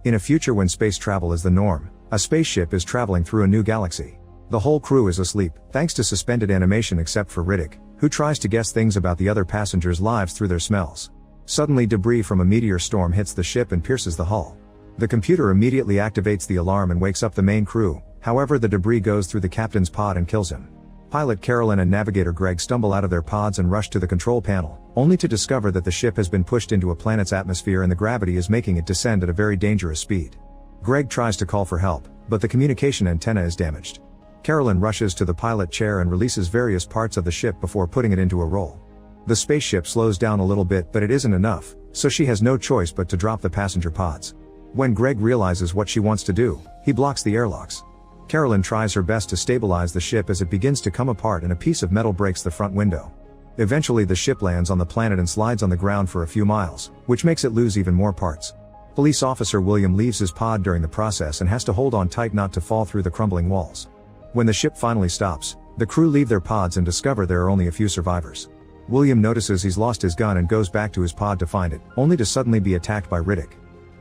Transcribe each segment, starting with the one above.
In a future when space travel is the norm, a spaceship is traveling through a new galaxy. The whole crew is asleep, thanks to suspended animation except for Riddick, who tries to guess things about the other passengers' lives through their smells. Suddenly debris from a meteor storm hits the ship and pierces the hull. The computer immediately activates the alarm and wakes up the main crew, however the debris goes through the captain's pod and kills him. Pilot Carolyn and navigator Greg stumble out of their pods and rush to the control panel, only to discover that the ship has been pushed into a planet's atmosphere and the gravity is making it descend at a very dangerous speed. Greg tries to call for help, but the communication antenna is damaged. Carolyn rushes to the pilot chair and releases various parts of the ship before putting it into a roll. The spaceship slows down a little bit, but it isn't enough, so she has no choice but to drop the passenger pods. When Greg realizes what she wants to do, he blocks the airlocks. Carolyn tries her best to stabilize the ship as it begins to come apart and a piece of metal breaks the front window. Eventually the ship lands on the planet and slides on the ground for a few miles, which makes it lose even more parts. Police officer William leaves his pod during the process and has to hold on tight not to fall through the crumbling walls. When the ship finally stops, the crew leave their pods and discover there are only a few survivors. William notices he's lost his gun and goes back to his pod to find it, only to suddenly be attacked by Riddick.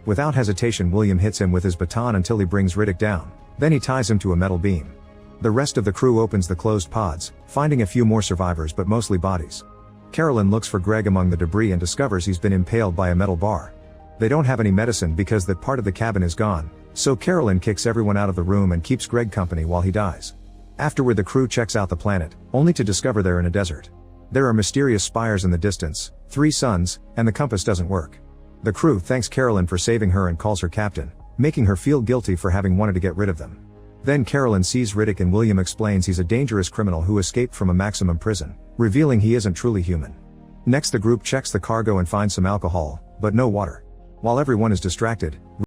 Without hesitation William hits him with his baton until he brings Riddick down, then he ties him to a metal beam. The rest of the crew opens the closed pods, finding a few more survivors but mostly bodies. Carolyn looks for Greg among the debris and discovers he's been impaled by a metal bar. They don't have any medicine because that part of the cabin is gone, so Carolyn kicks everyone out of the room and keeps Greg company while he dies. Afterward the crew checks out the planet, only to discover they're in a desert. There are mysterious spires in the distance, 3 suns, and the compass doesn't work. The crew thanks Carolyn for saving her and calls her captain, making her feel guilty for having wanted to get rid of them. Then Carolyn sees Riddick and William explains he's a dangerous criminal who escaped from a maximum prison, revealing he isn't truly human. Next the group checks the cargo and finds some alcohol, but no water. While everyone is distracted,